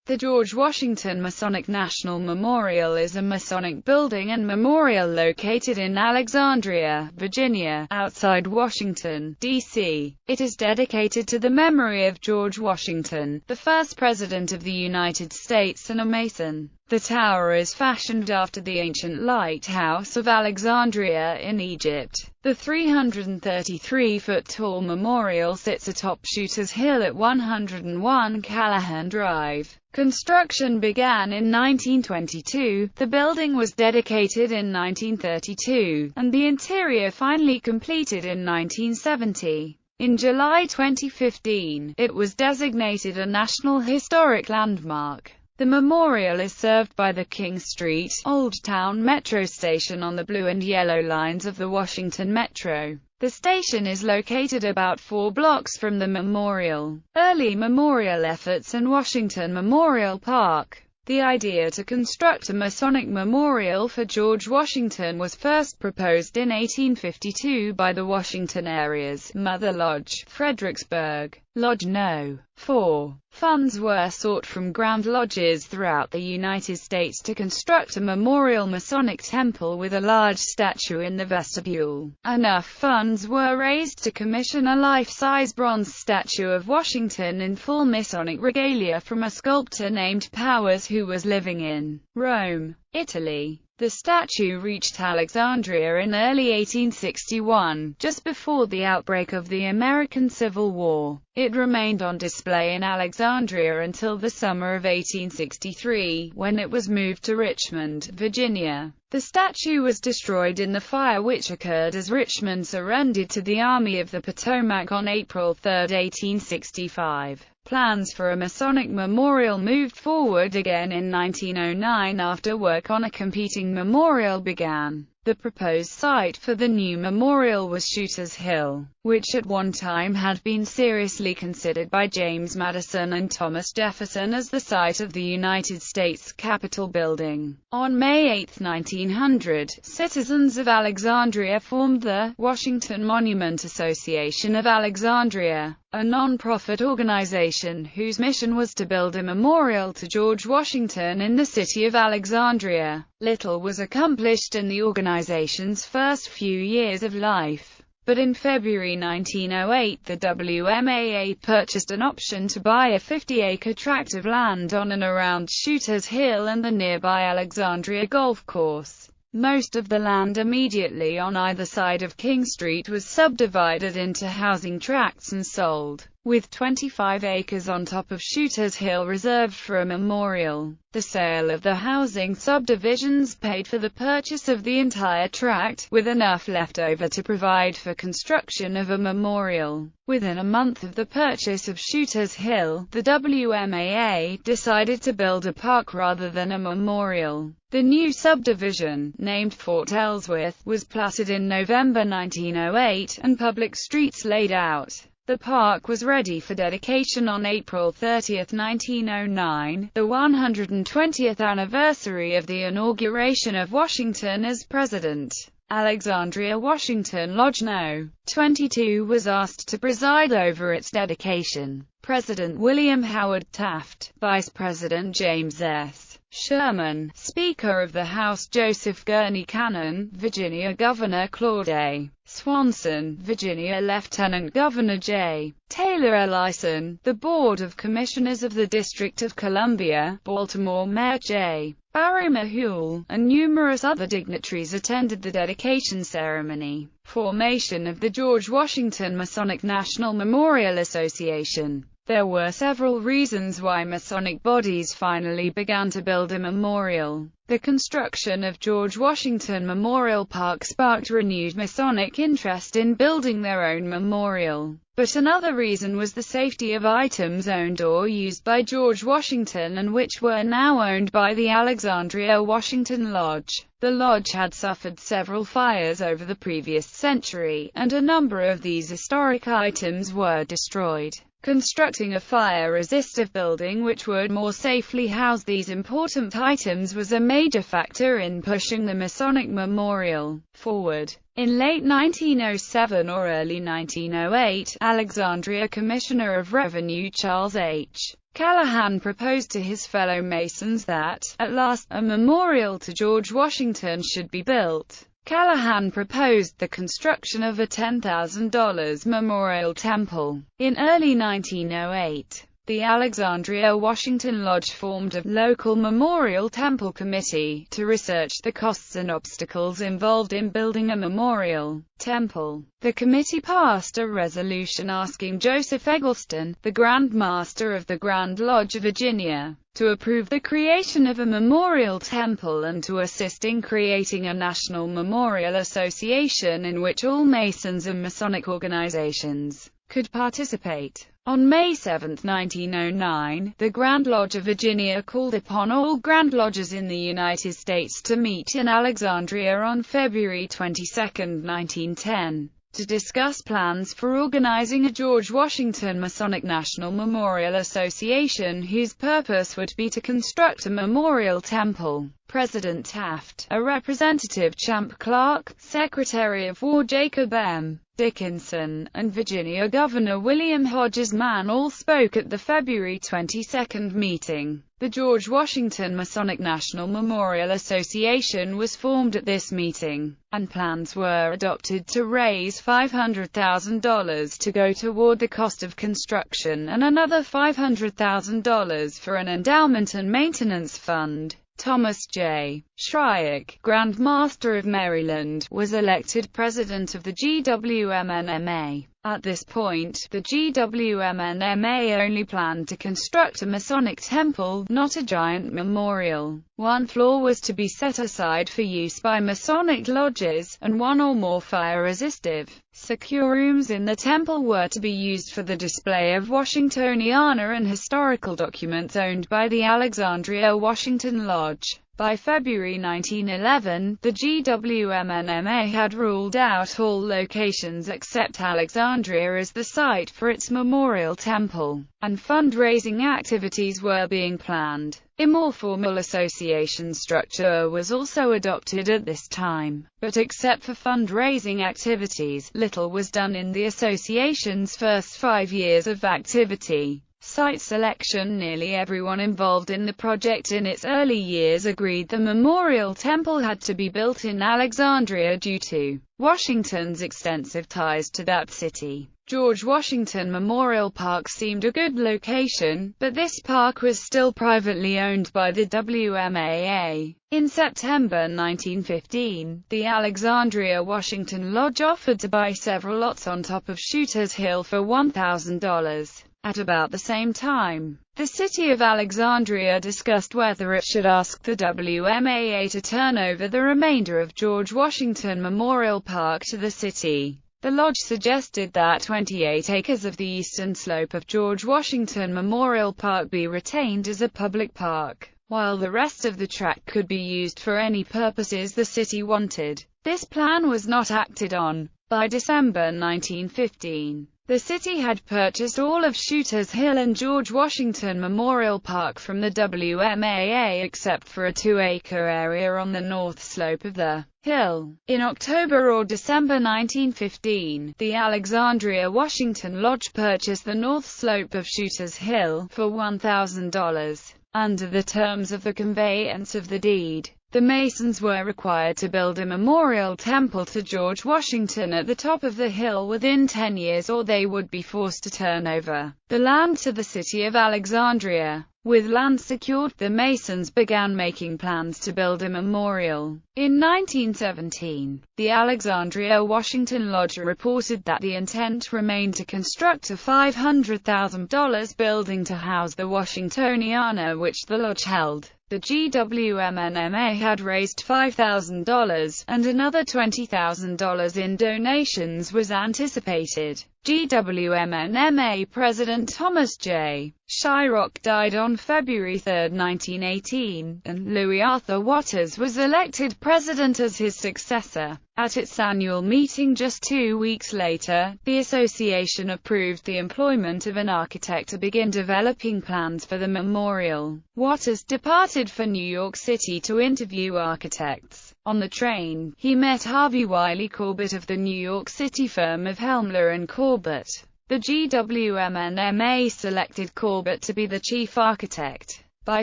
The George Washington Masonic National Memorial is a Masonic building and memorial located in Alexandria, Virginia, outside Washington, D.C. It is dedicated to the memory of George Washington, the first President of the United States and a Mason. The tower is fashioned after the ancient lighthouse of Alexandria in Egypt. The 333-foot-tall memorial sits atop Shooter's Hill at 101 Callahan Drive. Construction began in 1922, the building was dedicated in 1932, and the interior finally completed in 1970. In July 2015, it was designated a National Historic Landmark. The memorial is served by the King Street, Old Town Metro station on the blue and yellow lines of the Washington Metro. The station is located about 4 blocks from the memorial. Early memorial efforts and Washington Memorial Park. The idea to construct a Masonic memorial for George Washington was first proposed in 1852 by the Washington area's Mother Lodge, Fredericksburg. Lodge No. 4. Funds were sought from Grand Lodges throughout the United States to construct a memorial Masonic temple with a large statue in the vestibule. Enough funds were raised to commission a life-size bronze statue of Washington in full Masonic regalia from a sculptor named Powers who was living in Rome, Italy. The statue reached Alexandria in early 1861, just before the outbreak of the American Civil War. It remained on display in Alexandria until the summer of 1863, when it was moved to Richmond, Virginia. The statue was destroyed in the fire which occurred as Richmond surrendered to the Army of the Potomac on April 3, 1865. Plans for a Masonic memorial moved forward again in 1909 after work on a competing memorial began. The proposed site for the new memorial was Shooter's Hill, which at one time had been seriously considered by James Madison and Thomas Jefferson as the site of the United States Capitol building. On May 8, 1900, citizens of Alexandria formed the Washington Monument Association of Alexandria, a non-profit organization whose mission was to build a memorial to George Washington in the city of Alexandria. Little was accomplished in the organization's first few years of life, but in February 1908 the WMAA purchased an option to buy a 50-acre tract of land on and around Shooter's Hill and the nearby Alexandria Golf Course. Most of the land immediately on either side of King Street was subdivided into housing tracts and sold, with 25 acres on top of Shooter's Hill reserved for a memorial. The sale of the housing subdivisions paid for the purchase of the entire tract, with enough left over to provide for construction of a memorial. Within a month of the purchase of Shooter's Hill, the WMAA decided to build a park rather than a memorial. The new subdivision, named Fort Ellsworth, was platted in November 1908, and public streets laid out. The park was ready for dedication on April 30, 1909, the 120th anniversary of the inauguration of Washington as president. Alexandria Washington Lodge No. 22 was asked to preside over its dedication. President William Howard Taft, Vice President James S. Sherman, Speaker of the House Joseph Gurney Cannon, Virginia Governor Claude A. Swanson, Virginia Lieutenant Governor J. Taylor Ellison, the Board of Commissioners of the District of Columbia, Baltimore Mayor J. Barry Mahule, and numerous other dignitaries attended the dedication ceremony. Formation of the George Washington Masonic National Memorial Association. There were several reasons why Masonic bodies finally began to build a memorial. The construction of George Washington Memorial Park sparked renewed Masonic interest in building their own memorial. But another reason was the safety of items owned or used by George Washington and which were now owned by the Alexandria Washington Lodge. The lodge had suffered several fires over the previous century, and a number of these historic items were destroyed. Constructing a fire-resistive building which would more safely house these important items was a major factor in pushing the Masonic Memorial forward. In late 1907 or early 1908, Alexandria Commissioner of Revenue Charles H. Callahan proposed to his fellow Masons that, at last, a memorial to George Washington should be built. Callahan proposed the construction of a $10,000 memorial temple. In early 1908, the Alexandria Washington Lodge formed a local memorial temple committee to research the costs and obstacles involved in building a memorial temple. The committee passed a resolution asking Joseph Eggleston, the Grand Master of the Grand Lodge of Virginia, to approve the creation of a memorial temple and to assist in creating a national memorial association in which all Masons and Masonic organizations could participate. On May 7, 1909, the Grand Lodge of Virginia called upon all Grand Lodges in the United States to meet in Alexandria on February 22, 1910, to discuss plans for organizing a George Washington Masonic National Memorial Association whose purpose would be to construct a memorial temple. President Taft, a Representative Champ Clark, Secretary of War Jacob M. Dickinson, and Virginia Governor William Hodges Mann all spoke at the February 22 meeting. The George Washington Masonic National Memorial Association was formed at this meeting, and plans were adopted to raise $500,000 to go toward the cost of construction and another $500,000 for an endowment and maintenance fund. Thomas J. Shryack, Grand Master of Maryland, was elected president of the GWMNMA. At this point, the GWMNMA only planned to construct a Masonic temple, not a giant memorial. One floor was to be set aside for use by Masonic lodges, and one or more fire-resistive, secure rooms in the temple were to be used for the display of Washingtoniana and historical documents owned by the Alexandria Washington Lodge. By February 1911, the GWMNMA had ruled out all locations except Alexandria as the site for its memorial temple, and fundraising activities were being planned. A more formal association structure was also adopted at this time, but except for fundraising activities, little was done in the association's first 5 years of activity. Site selection. Nearly everyone involved in the project in its early years agreed the memorial temple had to be built in Alexandria due to Washington's extensive ties to that city. George Washington Memorial Park seemed a good location, but this park was still privately owned by the WMAA. In September 1915, the Alexandria Washington Lodge offered to buy several lots on top of Shooter's Hill for $1,000. At about the same time, the city of Alexandria discussed whether it should ask the WMAA to turn over the remainder of George Washington Memorial Park to the city. The lodge suggested that 28 acres of the eastern slope of George Washington Memorial Park be retained as a public park, while the rest of the tract could be used for any purposes the city wanted. This plan was not acted on. By December 1915, the city had purchased all of Shooter's Hill and George Washington Memorial Park from the WMAA except for a 2-acre area on the north slope of the hill. In October or December 1915, the Alexandria Washington Lodge purchased the north slope of Shooter's Hill for $1,000. Under the terms of the conveyance of the deed, the Masons were required to build a memorial temple to George Washington at the top of the hill within 10 years or they would be forced to turn over the land to the city of Alexandria. With land secured, the Masons began making plans to build a memorial. In 1917, the Alexandria Washington Lodge reported that the intent remained to construct a $500,000 building to house the Washingtoniana which the lodge held. The GWMNMA had raised $5,000, and another $20,000 in donations was anticipated. GWMNMA President Thomas J. Shryack died on February 3, 1918, and Louis Arthur Waters was elected president as his successor. At its annual meeting just 2 weeks later, the association approved the employment of an architect to begin developing plans for the memorial. Waters departed for New York City to interview architects. On the train, he met Harvey Wiley Corbett of the New York City firm of Helmler and Corbett. The GWMNMA selected Corbett to be the chief architect. By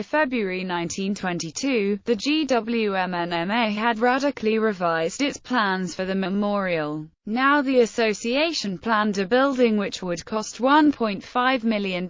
February 1922, the GWMNMA had radically revised its plans for the memorial. Now the association planned a building which would cost $1.5 million,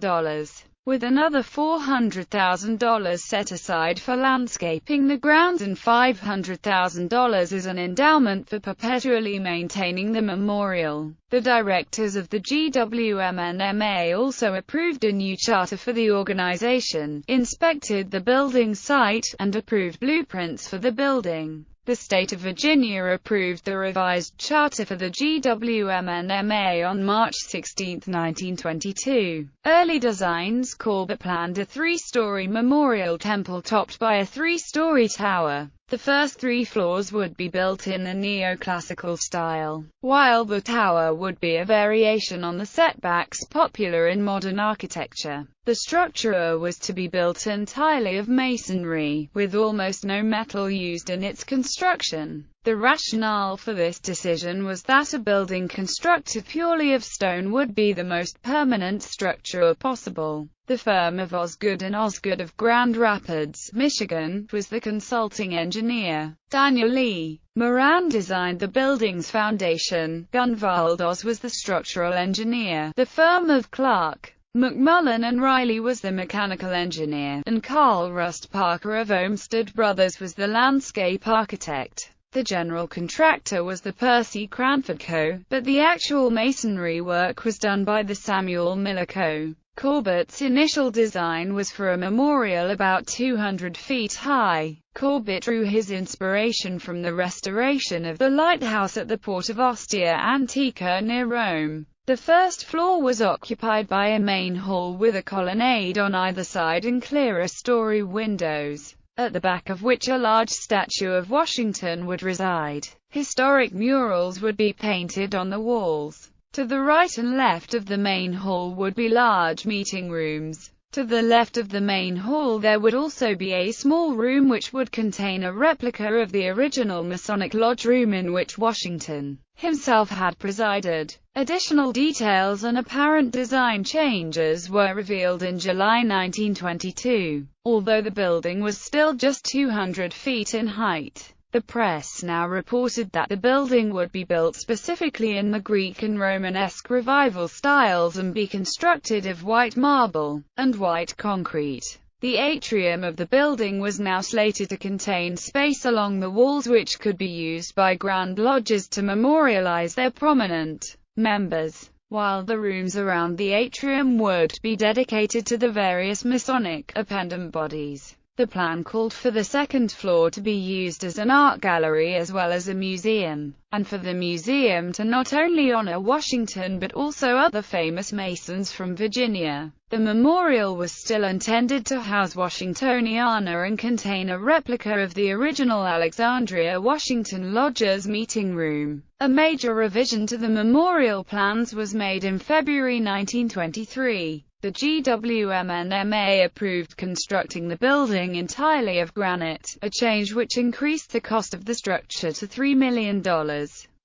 with another $400,000 set aside for landscaping the grounds and $500,000 as an endowment for perpetually maintaining the memorial. The directors of the GWMNMA also approved a new charter for the organization, inspected the building site, and approved blueprints for the building. The state of Virginia approved the revised charter for the GWMNMA on March 16, 1922. Early designs: Corbett planned a three-story memorial temple topped by a three-story tower. The first three floors would be built in the neoclassical style, while the tower would be a variation on the setbacks popular in modern architecture. The structure was to be built entirely of masonry, with almost no metal used in its construction. The rationale for this decision was that a building constructed purely of stone would be the most permanent structure possible. The firm of Osgood and Osgood of Grand Rapids, Michigan, was the consulting engineer. Daniel Lee Moran designed the building's foundation. Gunvald Oz was the structural engineer. The firm of Clark, McMullen and Riley was the mechanical engineer, and Carl Rust Parker of Olmsted Brothers was the landscape architect. The general contractor was the Percy Cranford Co., but the actual masonry work was done by the Samuel Miller Co. Corbett's initial design was for a memorial about 200 feet high. Corbett drew his inspiration from the restoration of the lighthouse at the port of Ostia Antica near Rome. The first floor was occupied by a main hall with a colonnade on either side and clerestory windows, at the back of which a large statue of Washington would reside. Historic murals would be painted on the walls. To the right and left of the main hall would be large meeting rooms. To the left of the main hall there would also be a small room which would contain a replica of the original Masonic Lodge room in which Washington himself had presided. Additional details and apparent design changes were revealed in July 1922. Although the building was still just 200 feet in height, the press now reported that the building would be built specifically in the Greek and Romanesque Revival styles and be constructed of white marble and white concrete. The atrium of the building was now slated to contain space along the walls which could be used by Grand Lodges to memorialize their prominent members, while the rooms around the atrium would be dedicated to the various Masonic appendant bodies. The plan called for the second floor to be used as an art gallery as well as a museum, and for the museum to not only honor Washington but also other famous Masons from Virginia. The memorial was still intended to house Washingtoniana and contain a replica of the original Alexandria Washington Lodge's meeting room. A major revision to the memorial plans was made in February 1923. The GWMNMA approved constructing the building entirely of granite, a change which increased the cost of the structure to $3 million.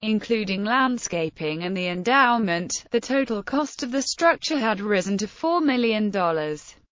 Including landscaping and the endowment, the total cost of the structure had risen to $4 million.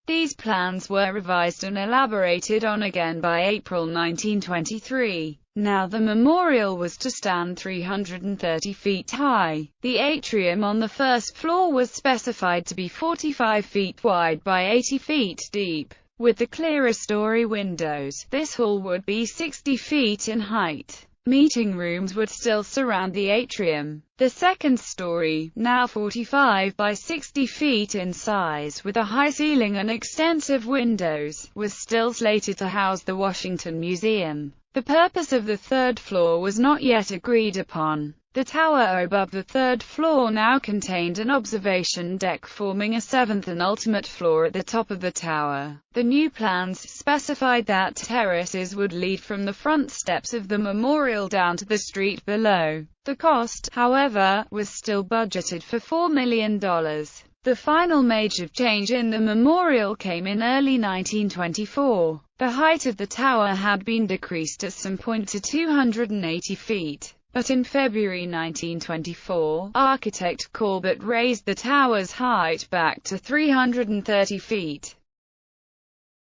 These plans were revised and elaborated on again by April 1923. Now the memorial was to stand 330 feet high. The atrium on the first floor was specified to be 45 feet wide by 80 feet deep, with the clerestory windows. This hall would be 60 feet in height. Meeting rooms would still surround the atrium. The second story, now 45 by 60 feet in size with a high ceiling and extensive windows, was still slated to house the Washington Museum. The purpose of the third floor was not yet agreed upon. The tower above the third floor now contained an observation deck forming a seventh and ultimate floor at the top of the tower. The new plans specified that terraces would lead from the front steps of the memorial down to the street below. The cost, however, was still budgeted for $4 million. The final major change in the memorial came in early 1924. The height of the tower had been decreased at some point to 280 feet. But in February 1924, architect Corbett raised the tower's height back to 330 feet.